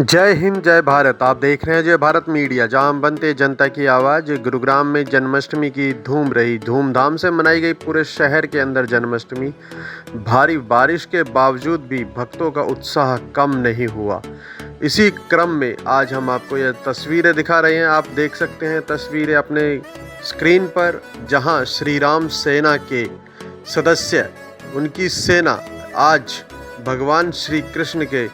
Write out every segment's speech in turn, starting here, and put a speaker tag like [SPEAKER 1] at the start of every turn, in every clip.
[SPEAKER 1] जय हिंद जय भारत। आप देख रहे हैं जय भारत मीडिया, जहां हम बनते जनता की आवाज़। गुरुग्राम में जन्माष्टमी की धूम रही, धूमधाम से मनाई गई पूरे शहर के अंदर जन्माष्टमी। भारी बारिश के बावजूद भी भक्तों का उत्साह कम नहीं हुआ। इसी क्रम में आज हम आपको यह तस्वीरें दिखा रहे हैं। आप देख सकते हैं तस्वीरें अपने स्क्रीन पर, जहां श्री राम सेना के सदस्य, उनकी सेना आज भगवान श्री कृष्ण के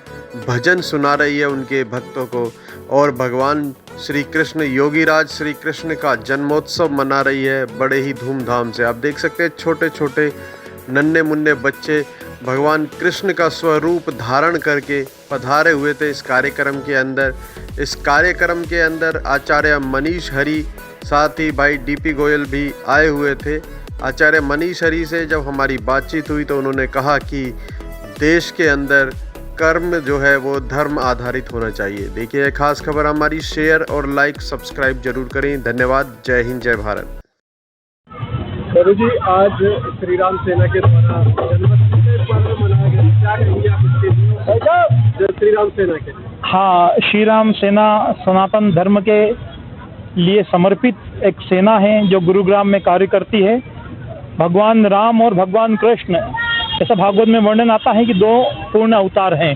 [SPEAKER 1] भजन सुना रही है उनके भक्तों को, और भगवान श्री कृष्ण, योगीराज श्री कृष्ण का जन्मोत्सव मना रही है बड़े ही धूमधाम से। आप देख सकते हैं छोटे छोटे नन्हे मुन्ने बच्चे भगवान कृष्ण का स्वरूप धारण करके पधारे हुए थे इस कार्यक्रम के अंदर। इस कार्यक्रम के अंदर आचार्य मनीष हरि, साथ ही भाई डीपी गोयल भी आए हुए थे। आचार्य मनीष हरि से जब हमारी बातचीत हुई तो उन्होंने कहा कि देश के अंदर कर्म जो है वो धर्म आधारित होना चाहिए। देखिए यह खास खबर हमारी, शेयर और लाइक सब्सक्राइब जरूर करें। धन्यवाद। जय हिंद जय भारत।
[SPEAKER 2] गुरु जी, आज श्री राम सेना के द्वारा जन्माष्टमी पर्व मनाया गया, क्या कहेंगे आप इसके लिए? श्री राम सेना के लिए।
[SPEAKER 3] हाँ, श्री राम सेना सनातन धर्म के लिए समर्पित एक सेना है जो गुरुग्राम में कार्य करती है। भगवान राम और भगवान कृष्ण, ऐसा भागवत में वर्णन आता है कि दो पूर्ण अवतार हैं।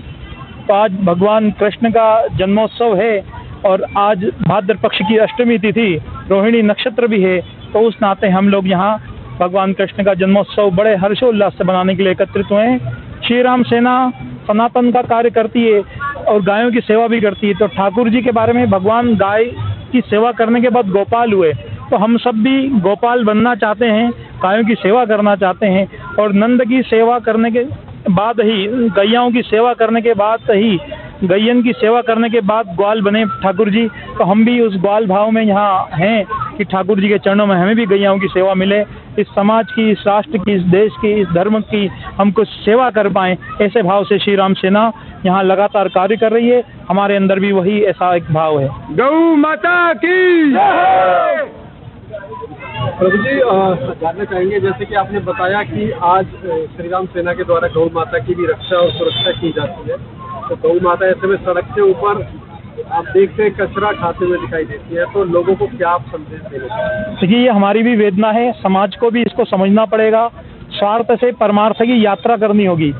[SPEAKER 3] तो आज भगवान कृष्ण का जन्मोत्सव है और आज भाद्र पक्ष की अष्टमी तिथि, रोहिणी नक्षत्र भी है। तो उस नाते हम लोग यहाँ भगवान कृष्ण का जन्मोत्सव बड़े हर्षोल्लास से मनाने के लिए एकत्रित हुए हैं। श्री राम सेना सनातन का कार्य करती है और गायों की सेवा भी करती है। तो ठाकुर जी के बारे में, भगवान गाय की सेवा करने के बाद गोपाल हुए, तो हम सब भी गोपाल बनना चाहते हैं, गायों की सेवा करना चाहते हैं। और नंद की सेवा करने के बाद ही, गैयाओं की सेवा करने के बाद ही, गैयन की सेवा करने के बाद ग्वाल बने ठाकुर जी। तो हम भी उस ग्वाल भाव में यहाँ हैं कि ठाकुर जी के चरणों में हमें भी गैयाओं की सेवा मिले। इस समाज की, इस राष्ट्र की, इस देश की, इस धर्म की हम कुछ सेवा कर पाएँ, ऐसे भाव से श्री राम सेना यहाँ लगातार कार्य कर रही है। हमारे अंदर भी वही ऐसा एक भाव है।
[SPEAKER 2] गौ माता की प्रभु जी, जानना चाहेंगे, जैसे कि आपने बताया कि आज श्री राम सेना के द्वारा गौ माता की भी रक्षा और सुरक्षा की जाती है। तो गौ माता ऐसे में सड़क के ऊपर आप देखते हैं कचरा खाते हुए दिखाई देती है, तो लोगों को क्या आप संदेश देना चाहेंगे?
[SPEAKER 3] देखिए, ये हमारी भी वेदना है, समाज को भी इसको समझना पड़ेगा। स्वार्थ से परमार्थ की यात्रा करनी होगी।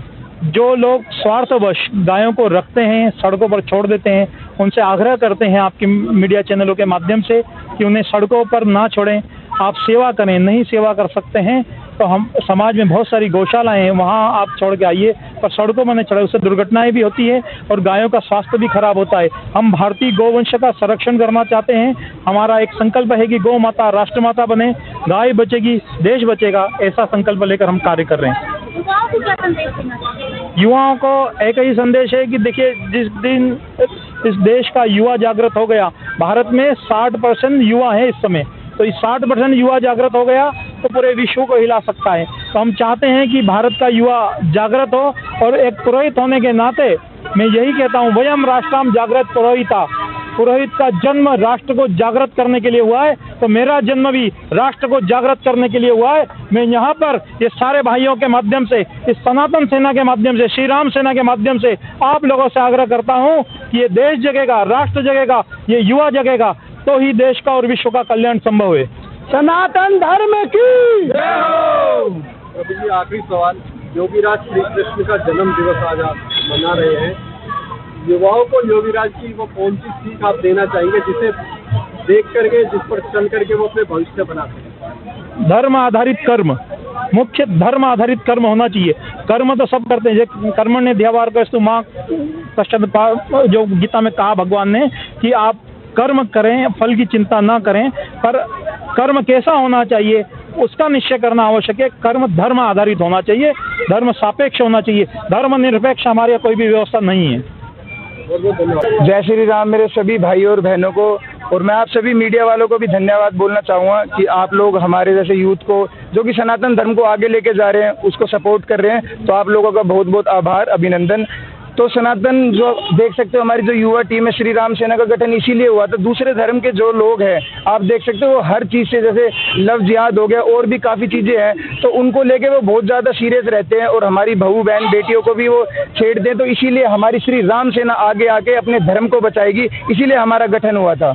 [SPEAKER 3] जो लोग स्वार्थवश गायों को रखते हैं, सड़कों पर छोड़ देते हैं, उनसे आग्रह करते हैं आपके मीडिया चैनलों के माध्यम से कि उन्हें सड़कों पर ना छोड़ें, आप सेवा करें। नहीं सेवा कर सकते हैं तो हम समाज में बहुत सारी गौशालाएं हैं, वहाँ आप छोड़ के आइए, पर सड़कों में नहीं छोड़े, उससे दुर्घटनाएं भी होती है और गायों का स्वास्थ्य भी खराब होता है। हम भारतीय गौवंश का संरक्षण करना चाहते हैं। हमारा एक संकल्प है कि गौ माता राष्ट्र माता बने, गाय बचेगी, देश बचेगा, ऐसा संकल्प लेकर हम कार्य कर रहे हैं। युवाओं को एक ही संदेश है कि देखिए, जिस दिन इस देश का युवा जागृत हो गया, भारत में 60% युवा है इस समय, तो इस 60% युवा जागृत हो गया तो पूरे विश्व को हिला सकता है। तो हम चाहते हैं कि भारत का युवा जागृत हो, और एक पुरोहित होने के नाते मैं यही कहता हूँ, वयम राष्ट्रम जागृत पुरोहिता। पुरोहित का जन्म राष्ट्र को जागृत करने के लिए हुआ है, तो मेरा जन्म भी राष्ट्र को जागृत करने के लिए हुआ है। मैं यहाँ पर ये सारे भाइयों के माध्यम से, इस सनातन सेना के माध्यम से, श्री राम सेना के माध्यम से आप लोगों से आग्रह करता हूँ कि ये देश जगेगा, राष्ट्र जगेगा, ये युवा जगेगा, तो ही देश का और विश्व का कल्याण संभव है। सनातन धर्म की जय हो।
[SPEAKER 2] प्रभु जी, आखिरी सवाल, योगीराज श्री कृष्ण का जन्म दिवस आज आप मना रहे हैं, युवाओं को योगीराज की वो कौन सी सीख आप देना चाहेंगे जिसे देख करके, जिस पर चल करके वो अपने भविष्य बना सकें?
[SPEAKER 3] धर्म आधारित कर्म, मुख्य धर्म आधारित कर्म होना चाहिए। कर्म तो सब करते हैं, कर्म ने ध्यवार कस्तु मां पश्चात, जो गीता में कहा भगवान ने कि आप कर्म करें, फल की चिंता ना करें, पर कर्म कैसा होना चाहिए उसका निश्चय करना आवश्यक है। कर्म धर्म आधारित होना चाहिए, धर्म सापेक्ष होना चाहिए, धर्म निरपेक्ष हमारे यहाँ कोई भी व्यवस्था नहीं है।
[SPEAKER 4] जय श्री राम मेरे सभी भाइयों और बहनों को, और मैं आप सभी मीडिया वालों को भी धन्यवाद बोलना चाहूँगा कि आप लोग हमारे जैसे यूथ को, जो कि सनातन धर्म को आगे लेके जा रहे हैं, उसको सपोर्ट कर रहे हैं। तो आप लोगों का बहुत बहुत आभार, अभिनंदन। तो सनातन जो देख सकते हो हमारी जो युवा टीम है श्री राम सेना का गठन इसीलिए हुआ था। दूसरे धर्म के जो लोग हैं आप देख सकते हो वो हर चीज़ से, जैसे लव जिहाद हो गया और भी काफ़ी चीज़ें हैं, तो उनको लेके वो बहुत ज़्यादा सीरियस रहते हैं और हमारी बहू बहन बेटियों को भी वो छेड़ते हैं। तो इसीलिए हमारी श्री राम सेना आगे आके अपने धर्म को बचाएगी, इसीलिए हमारा गठन हुआ था।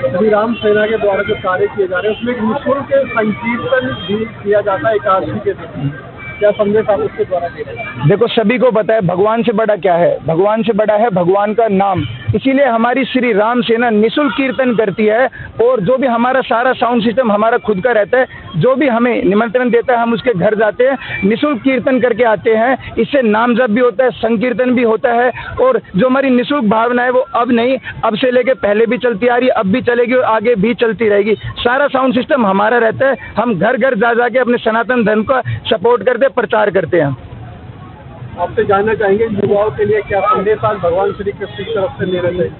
[SPEAKER 2] श्री राम सेना के द्वारा जो कार्य किए जा रहे हैं उसमें एक निःशुल्क संकीर्तन भी किया जाता है एकादशी के दिन, क्या संदेश आप उसके द्वारा दे रहे हैं?
[SPEAKER 4] देखो सभी को पता है भगवान से बड़ा क्या है, भगवान से बड़ा है भगवान का नाम। इसीलिए हमारी श्री राम सेना निःशुल्क कीर्तन करती है और जो भी हमारा सारा साउंड सिस्टम हमारा खुद का रहता है, जो भी हमें निमंत्रण देता है हम उसके घर जाते हैं, निःशुल्क कीर्तन करके आते हैं। इससे नाम जप भी होता है, संकीर्तन भी होता है और जो हमारी निःशुल्क भावना है वो अब नहीं, अब से लेके पहले भी चलती आ रही है, अब भी चलेगी और आगे भी चलती रहेगी। सारा साउंड सिस्टम हमारा रहता है, हम घर घर जा जाके अपने सनातन धर्म का सपोर्ट करते, प्रचार करते हैं।
[SPEAKER 2] आपसे जानना चाहेंगे युवाओं के लिए क्या संदेश आज भगवान श्री कृष्ण की तरफ से ले रहे हैं?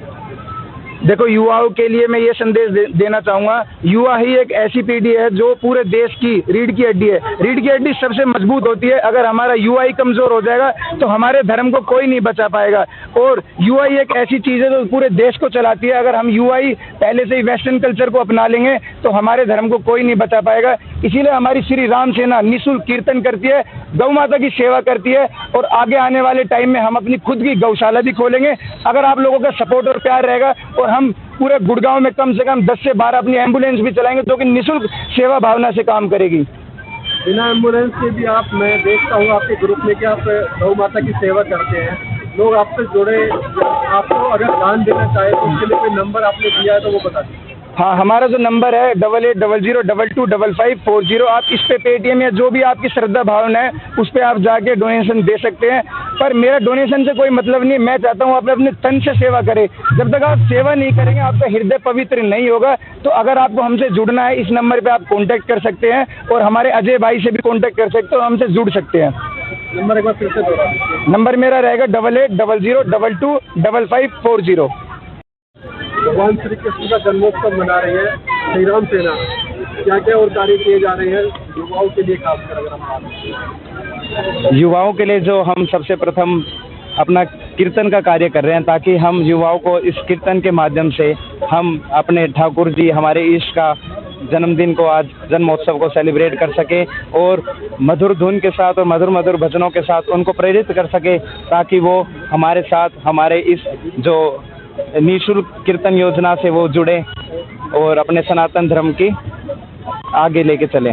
[SPEAKER 4] देखो युवाओं के लिए मैं ये संदेश देना चाहूँगा, युवा ही एक ऐसी पीढ़ी है जो पूरे देश की रीढ़ की हड्डी है। रीढ़ की हड्डी सबसे मजबूत होती है, अगर हमारा युवा ही कमज़ोर हो जाएगा तो हमारे धर्म को कोई नहीं बचा पाएगा। और युवा ही एक ऐसी चीज़ है जो पूरे देश को चलाती है। अगर हम युवा ही पहले से ही वेस्टर्न कल्चर को अपना लेंगे तो हमारे धर्म को कोई नहीं बचा पाएगा। इसीलिए हमारी श्री राम सेना निःशुल्क कीर्तन करती है, गौ माता की सेवा करती है और आगे आने वाले टाइम में हम अपनी खुद की गौशाला भी खोलेंगे। अगर आप लोगों का सपोर्ट और प्यार रहेगा और हम पूरे गुड़गांव में कम से कम 10 से 12 अपनी एम्बुलेंस भी चलाएंगे जो कि निःशुल्क सेवा भावना से काम करेगी।
[SPEAKER 2] बिना एम्बुलेंस के भी आप, मैं देखता हूँ आपके ग्रुप में कि आप गौ माता की सेवा करते हैं, लोग आपसे जुड़े, आपको अगर दान देना चाहे तो उसके लिए कोई नंबर आपने दिया है तो वो बता दीजिए।
[SPEAKER 4] हाँ, हमारा जो नंबर है 8800225540, आप इस पे पेटीएम या जो भी आपकी श्रद्धा भावना है उस पर आप जाके डोनेशन दे सकते हैं। पर मेरा डोनेशन से कोई मतलब नहीं, मैं चाहता हूँ आप अपने तन से सेवा करें। जब तक आप सेवा नहीं करेंगे आपका हृदय पवित्र नहीं होगा। तो अगर आपको हमसे जुड़ना है इस नंबर पे आप कांटेक्ट कर सकते हैं और हमारे अजय भाई से भी कांटेक्ट कर सकते हो, हमसे जुड़ सकते हैं।
[SPEAKER 2] नंबर एक बार फिर से दोहरा दीजिए।
[SPEAKER 4] नंबर मेरा रहेगा 8800225540।
[SPEAKER 2] भगवान श्री कृष्ण का जन्मोत्सव मना रही है श्री राम सेना, क्या क्या और कार्य किए जा रहे हैं युवाओं के लिए, खासकर अगर हम बात करें?
[SPEAKER 4] युवाओं के लिए जो हम सबसे प्रथम अपना कीर्तन का कार्य कर रहे हैं ताकि हम युवाओं को इस कीर्तन के माध्यम से हम अपने ठाकुर जी हमारे इष्ट का जन्मदिन को, आज जन्मोत्सव को सेलिब्रेट कर सके और मधुर धुन के साथ और मधुर मधुर भजनों के साथ उनको प्रेरित कर सके ताकि वो हमारे साथ हमारे इस जो निःशुल्क कीर्तन योजना से वो जुड़े और अपने सनातन धर्म की आगे लेके चले।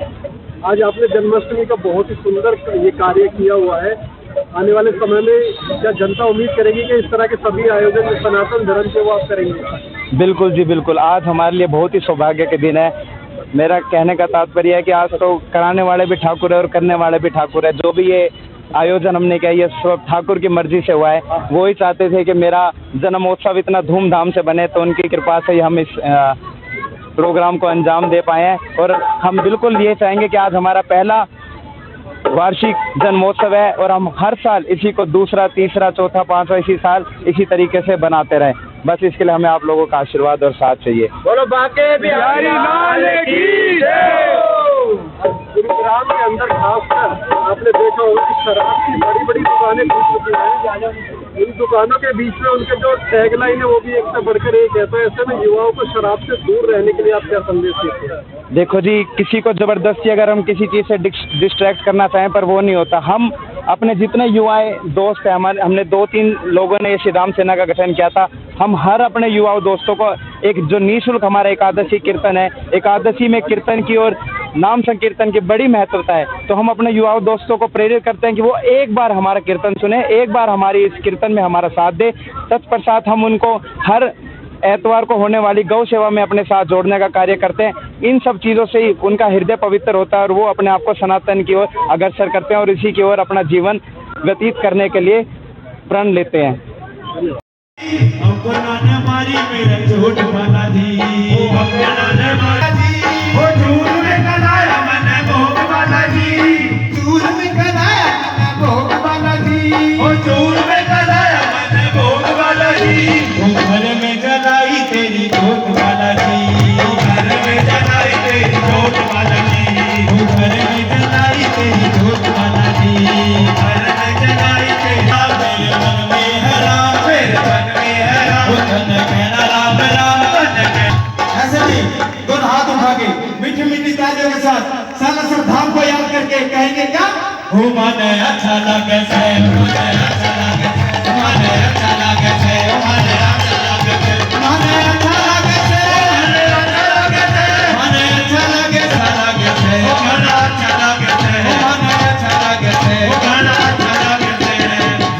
[SPEAKER 2] आज आपने जन्माष्टमी का बहुत ही सुंदर ये कार्य किया हुआ है, आने वाले समय में क्या जनता उम्मीद करेगी कि इस तरह के सभी आयोजन सनातन धर्म के वो आप करेंगे?
[SPEAKER 4] बिल्कुल जी बिल्कुल, आज हमारे लिए बहुत ही सौभाग्य के दिन है। मेरा कहने का तात्पर्य है कि आज तो कराने वाले भी ठाकुर है और करने वाले भी ठाकुर है। जो भी ये आयोजन हमने किया ये सब ठाकुर की मर्जी से हुआ है। वो ही चाहते थे कि मेरा जन्मोत्सव इतना धूमधाम से बने, तो उनकी कृपा से ही हम इस प्रोग्राम को अंजाम दे पाए हैं। और हम बिल्कुल ये चाहेंगे कि आज हमारा पहला वार्षिक जन्मोत्सव है और हम हर साल इसी को दूसरा, तीसरा, चौथा, पांचवा इसी साल इसी तरीके से बनाते रहें। बस इसके लिए हमें आप लोगों का आशीर्वाद और साथ चाहिए। बोलो बांके बिहारी लाल की जय।
[SPEAKER 2] गुरुग्राम के अंदर खासकर आपने देखा होगा कि शराब की बड़ी बड़ी दुकानें खुल चुकी हैं। इन दुकानों के बीच में उनके जो टैगलाइन है वो भी एक से बढ़कर एक है। तो ऐसे में युवाओं को शराब से दूर रहने के लिए आप क्या संदेश देते हैं?
[SPEAKER 4] देखो जी, किसी को ज़बरदस्ती अगर हम किसी चीज़ से डिस्ट्रैक्ट करना चाहें पर वो नहीं होता। हम अपने जितने युवाएं दोस्त हैं हमारे, हमने 2-3 लोगों ने श्री राम सेना का गठन किया था। हम हर अपने युवाओं दोस्तों को एक जो निःशुल्क हमारा एकादशी कीर्तन है, एकादशी में कीर्तन की और नाम संकीर्तन की बड़ी महत्वता है। तो हम अपने युवाओं दोस्तों को प्रेरित करते हैं कि वो एक बार हमारा कीर्तन सुने, एक बार हमारी इस कीर्तन में हमारा साथ दे। तत्पश्चात हम उनको हर एतवार को होने वाली गौ सेवा में अपने साथ जोड़ने का कार्य करते हैं। इन सब चीज़ों से ही उनका हृदय पवित्र होता है और वो अपने आप को सनातन की ओर अग्रसर करते हैं और इसी की ओर अपना जीवन व्यतीत करने के लिए प्रण लेते हैं।
[SPEAKER 5] तेरी जोत वाला जी, घर में जलाई तेरी जोत वाला जी, घर में जलाई तेरी जोत वाला जी, घर में जलाई तेरी चाहिए। दोनों हाथ उठा के मीठी मीठी तालियों के साथ सालासर धाम को याद करके कहेंगे क्या? हो माने अच्छा लगे से, माने अच्छा लगे से, माने अच्छा लगे से, माने अच्छा लगे से, माने अच्छा लगे से, माने अच्छा लगे से, माने अच्छा लगे से, माने अच्छा लगे से, माने अच्छा लगे से, माने अच्छा लगे से।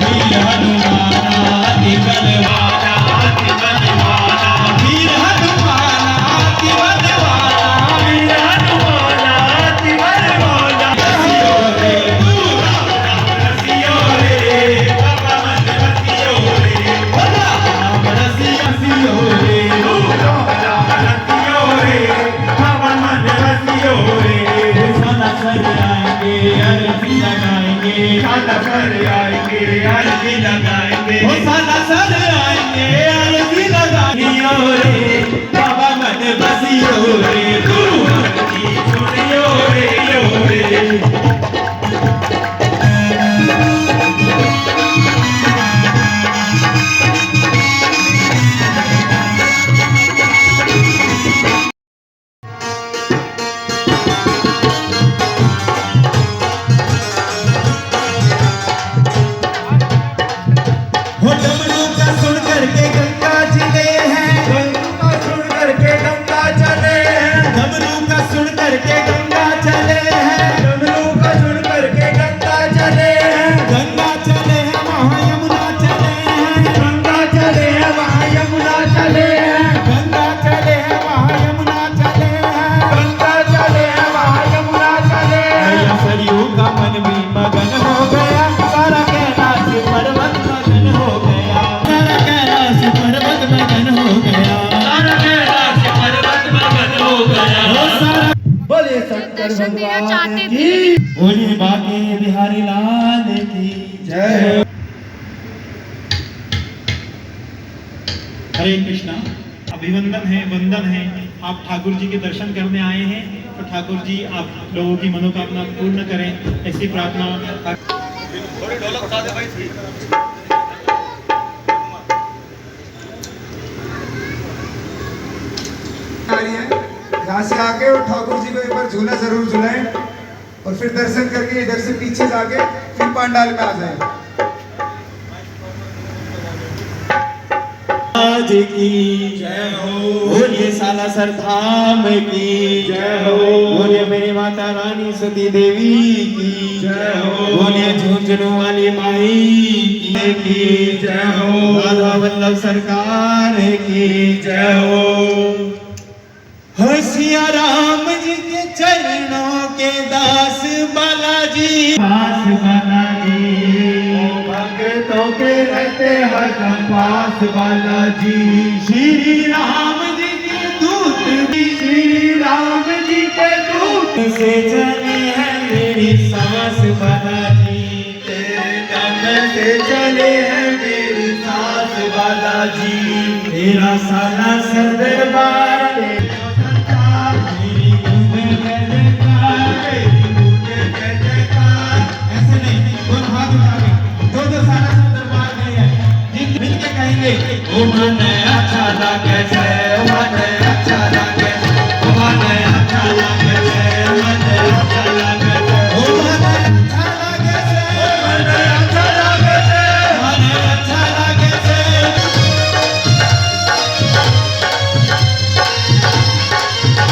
[SPEAKER 5] वीर हनुमान अति बलवाना, अति बलवाना, वीर हनुमान अति बलवाना, वीर हनुमान अति बलवाना। रसियो रे पूरा रसियो रे, बाबा मन रसियो रे, बोला राम रसियो रे, पूरा रसियो रे, बाबा मन रसियो रे। साला सर आएंगे अर्जी लगाएंगे, साला सर आएंगे अर्जी लगाएंगे, वो साला सर आएंगे अर्जी लगाएंगे रे, बाबा मन बसियो रे, गुरु की सुनियो रे यो रे। हो डमरू का सुन करके गंगा जी गए हैं, डमरू का सुन करके गंगा चले हैं, डमरू का सुन करके गंगा चले हैं, डमरू का सुन करके गंगा चले हैं, गंगा चले हैं वहाँ यमुना चले हैं, गंगा चले हैं वहाँ यमुना चले हैं, गंगा चले हैं वहाँ यमुना चले हैं, गंगा चले हैं वहाँ यमुना चले हैं। सरयू का मन भी मगन हो गया, सारा कैलाश पर्वत मगन हो गया, सारा कैलाश पर्वत मगन हो गया, सारा कैलाश पर्वत मगन हो गया, वो सारा बोले शंकर
[SPEAKER 6] दर्शन देना
[SPEAKER 5] भगवान
[SPEAKER 6] चाहते
[SPEAKER 5] की, बोले बाके बिहारी लाल की जय।
[SPEAKER 7] हरे कृष्णा। अभिवंदन है, वंदन है। आप ठाकुर जी के दर्शन करने आए हैं तो ठाकुर जी आप लोगों की मनोकामना पूर्ण करें, ऐसी प्रार्थना।
[SPEAKER 8] यहाँ से आके और ठाकुर जी को एक बार झूला जरूर झुलाएं और फिर दर्शन करके इधर से पीछे जाके फिर पंडाल में आ जाएं।
[SPEAKER 5] आज की जय हो, बोलिए सालासर धाम की जय हो, बोलिए मेरी माता रानी सती देवी की जय हो, बोलिए झुंझुनू वाली माई की जय हो, राधा वल्लभ सरकार की जय हो। सिया राम जी के चरणों के दास बालाजी, दास बालाजी, भक्तों के रहते हर पास बालाजी, श्री राम जी के दूत भी, श्री राम जी के दूत से चले हैं मेरी सांस बालाजी, तेरे नाम से चले हैं मेरी सांस बालाजी, तेरा साला सर दरबार ओ मन अच्छा लगे से।